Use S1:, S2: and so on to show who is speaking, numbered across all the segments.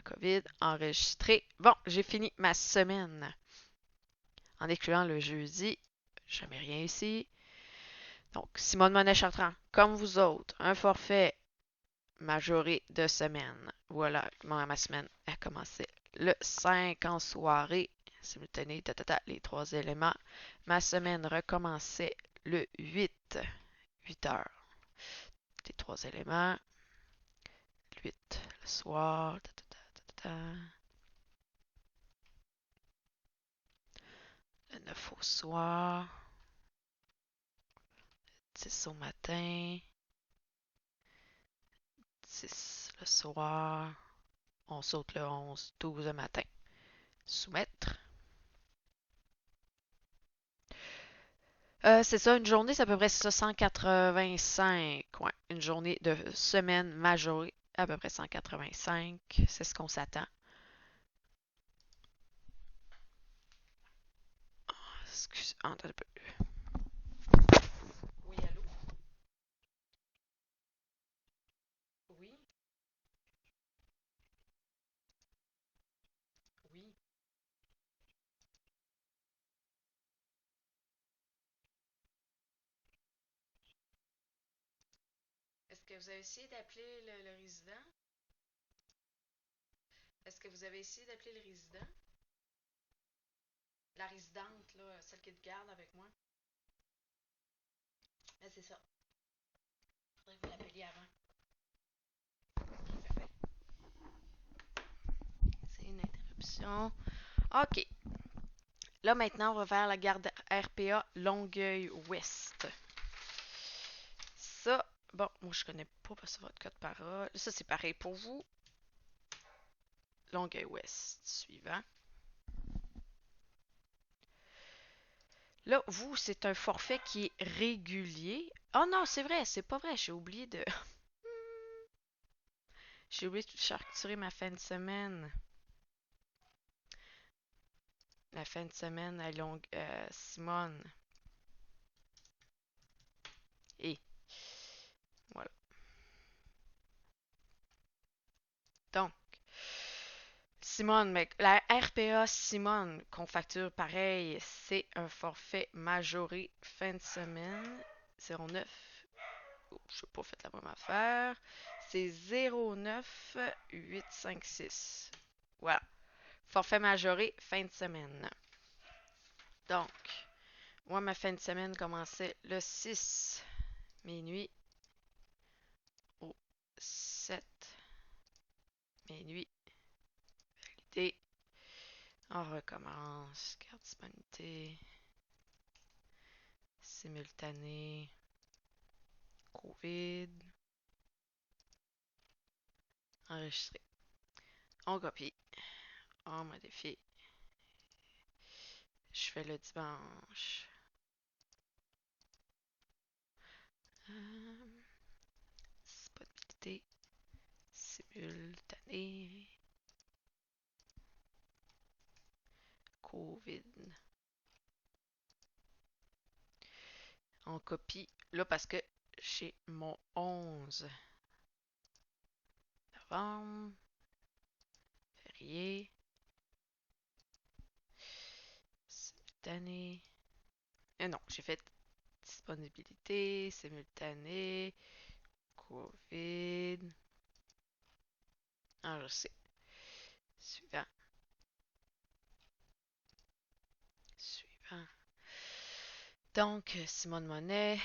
S1: COVID, enregistré. Bon, j'ai fini ma semaine. En excluant le jeudi, jamais rien ici. Donc, Simone Monet-Chartrand, comme vous autres, un forfait majoré de semaine. Voilà, ma semaine a commencé le 5 en soirée, simultané, les trois éléments. Ma semaine recommençait le 8 heures. Les trois éléments, le 8 le soir, le 9 au soir, 10 au matin, 10 le soir, on saute le 11, 12 le matin. Soumettre. C'est ça, une journée, c'est à peu près ça, 185. Ouais, une journée de semaine majorée, à peu près 185. C'est ce qu'on s'attend. Excusez, attends un peu. Oui, allô? Oui, oui. Est-ce que vous avez essayé d'appeler le résident? Est-ce que vous avez essayé d'appeler le résident? La résidente, là, celle qui te garde avec moi? Ben, c'est ça. Faudrait que vous l'appeliez avant. C'est une interruption. OK. Là, maintenant, on va vers la garde RPA Longueuil-Ouest. Ça, bon, moi, je connais pas parce que votre code parole. Ça, c'est pareil pour vous. Longueuil-Ouest. Suivant. Là, vous, c'est un forfait qui est régulier. Oh non, c'est vrai, c'est pas vrai. J'ai oublié de. J'ai oublié de charcuter ma fin de semaine. La fin de semaine à Simone. Et voilà. Donc, Simone, mais la RPA Simone qu'on facture pareil, c'est un forfait majoré fin de semaine. 09. Oh, je n'ai pas fait la même affaire. C'est 09856. Voilà. Forfait majoré fin de semaine. Donc, moi, ma fin de semaine commençait le 6 minuit au 7 minuit. Validé. On recommence. Carte disponibilité. Simultané. COVID. Enregistré. On copie. On modifie. Je fais le dimanche. Euh, disponibilité. Simultané. COVID. On copie. Là, parce que j'ai mon 11 novembre. Férié. Simultané. Non, j'ai fait disponibilité, simultané, COVID. Ah, je sais. Suivant. Suivant. Donc, Simone Monet,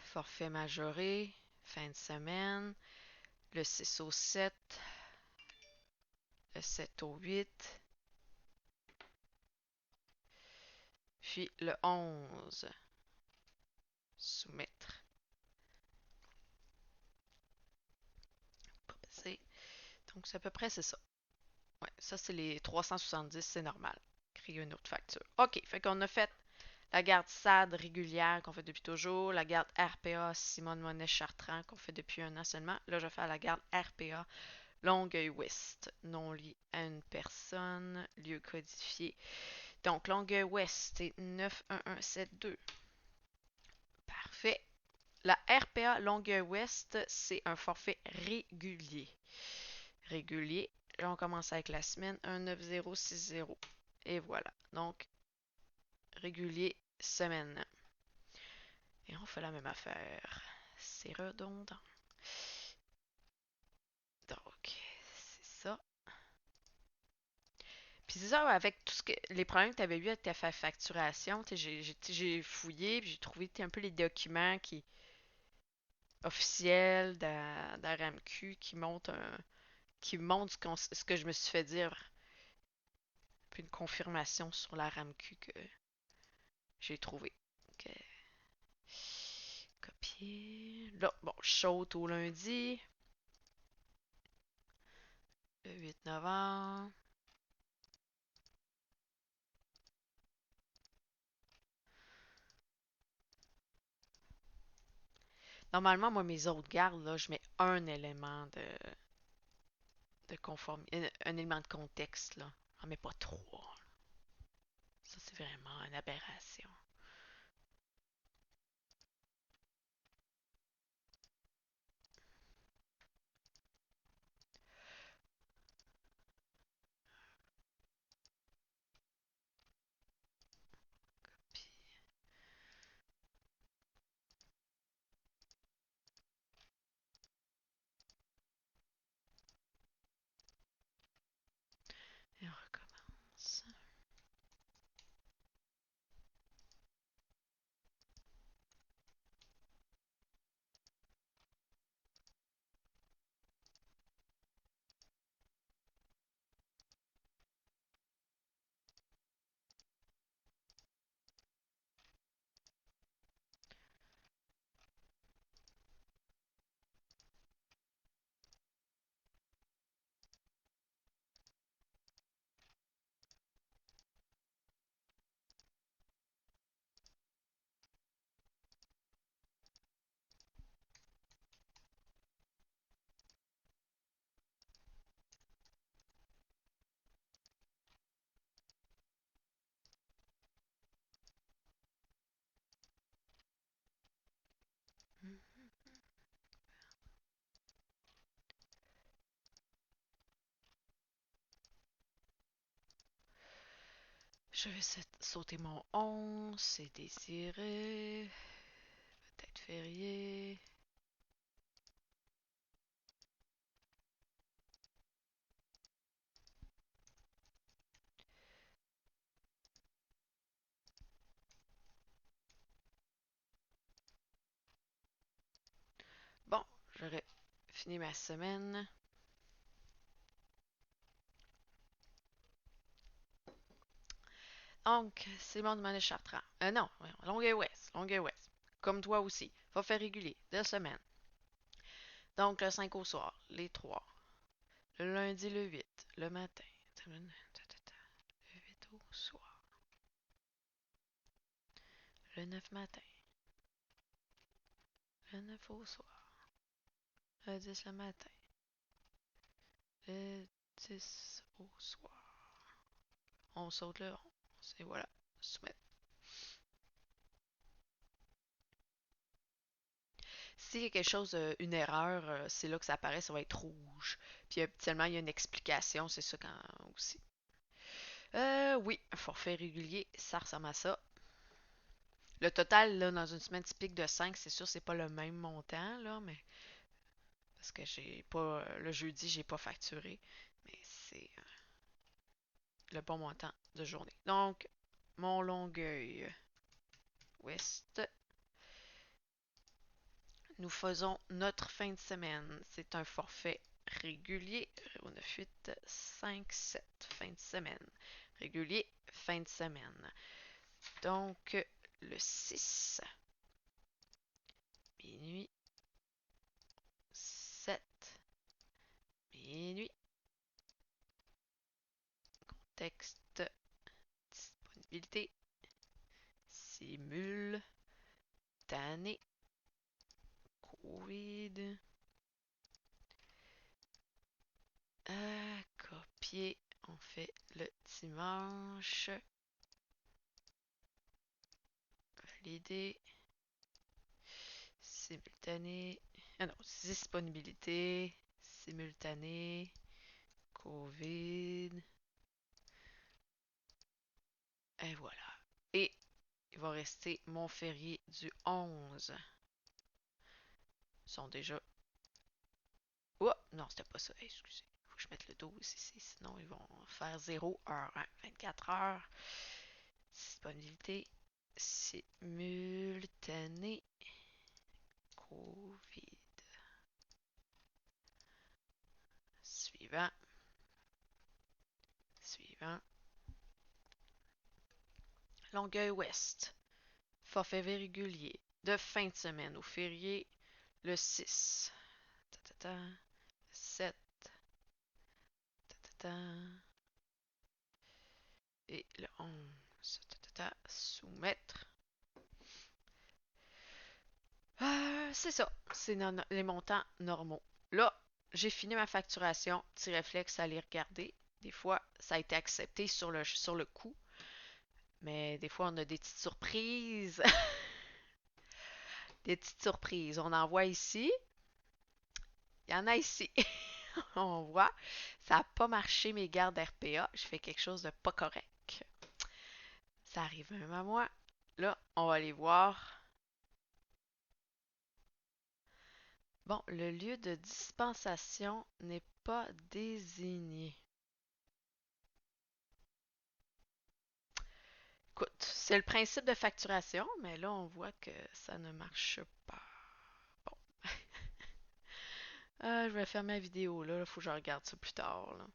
S1: forfait majoré, fin de semaine, le 6 au 7, le 7 au 8, puis le 11. Soumettre. Pas passer. Donc, c'est à peu près c'est ça. Ouais, ça, c'est les 370, c'est normal. Créer une autre facture. OK, fait qu'on a fait la garde SAD régulière qu'on fait depuis toujours, la garde RPA Simone Monet Chartrand qu'on fait depuis un an seulement. Là, je vais faire la garde RPA Longueuil-Ouest, non lié à une personne, lieu codifié. Donc, Longueuil-Ouest, c'est 91172. Parfait. La RPA Longueuil-Ouest, c'est un forfait régulier. Régulier, là, on commence avec la semaine 19060. Et voilà. Donc, régulier, semaine. Et on fait la même affaire. C'est redondant. Donc, c'est ça. Puis c'est ça, avec tout ce que les problèmes que tu avais eu avec ta facturation, j'ai fouillé, puis j'ai trouvé un peu les documents officiels d'ARAMQ qui montrent ce que je me suis fait dire. Puis une confirmation sur la RAMQ que j'ai trouvé. Donc, copier. Là, bon, je saute au lundi, le 8 novembre. Normalement, moi, mes autres gardes, là, je mets un élément de conformité, un élément de contexte, là. J'en mets pas trois. Ça, c'est vraiment une aberration. Puis, et on recommence. Je vais sauter mon 11, c'est désiré. Peut-être férié. Bon, j'aurais fini ma semaine. Donc, c'est bon de Monet Chartrand. Non, Longueuil-Ouest, Longueuil-Ouest. Comme toi aussi. Va faire régulier, 2 semaines. Donc, le 5 au soir, les 3. Le lundi, le 8, le matin. Le 8 au soir. Le 9 matin. Le 9 au soir. Le 10 le matin. Le 10 au soir. On saute le 11. Et voilà. Soumettre. S'il y a quelque chose, une erreur, c'est là que ça apparaît, ça va être rouge. Puis habituellement, il y a une explication, c'est ça quand aussi. Oui, un forfait régulier, ça ressemble à ça. Le total, là, dans une semaine typique de 5, c'est sûr, c'est pas le même montant, là, mais parce que j'ai pas le jeudi, j'ai pas facturé, mais c'est le bon montant de journée. Donc, mon Longueuil Ouest, nous faisons notre fin de semaine. C'est un forfait régulier au 9-8-5-7. Fin de semaine. Régulier, fin de semaine. Donc, le 6, minuit, 7, minuit, contexte, disponibilité, simultané, COVID, copier, on fait le dimanche, valider, simultané, ah non, disponibilité, simultané, COVID. Et voilà. Et il va rester mon férié du 11. Ils sont déjà... Oh! Non, c'était pas ça. Excusez. Faut que je mette le 12 ici. Sinon, ils vont faire 0 heure. Hein. 24 heures. Disponibilité. Simultané. COVID. Suivant. Suivant. Longueuil-Ouest. Forfait régulier. De fin de semaine au férié. Le 6. Ta, ta, ta. 7. Ta, ta, ta. Et le 11. Ta, ta, ta. Soumettre. C'est ça. C'est les montants normaux. Là, j'ai fini ma facturation. Petit réflexe à aller regarder. Des fois, ça a été accepté sur le coup. Mais des fois, on a des petites surprises. Des petites surprises. On en voit ici. Il y en a ici. On voit. Ça n'a pas marché mes gardes RPA. Je fais quelque chose de pas correct. Ça arrive même à moi. Là, on va aller voir. Bon, le lieu de dispensation n'est pas désigné. Écoute, c'est le principe de facturation, mais là, on voit que ça ne marche pas. Bon. Je vais faire ma vidéo, là. Il faut que je regarde ça plus tard, là.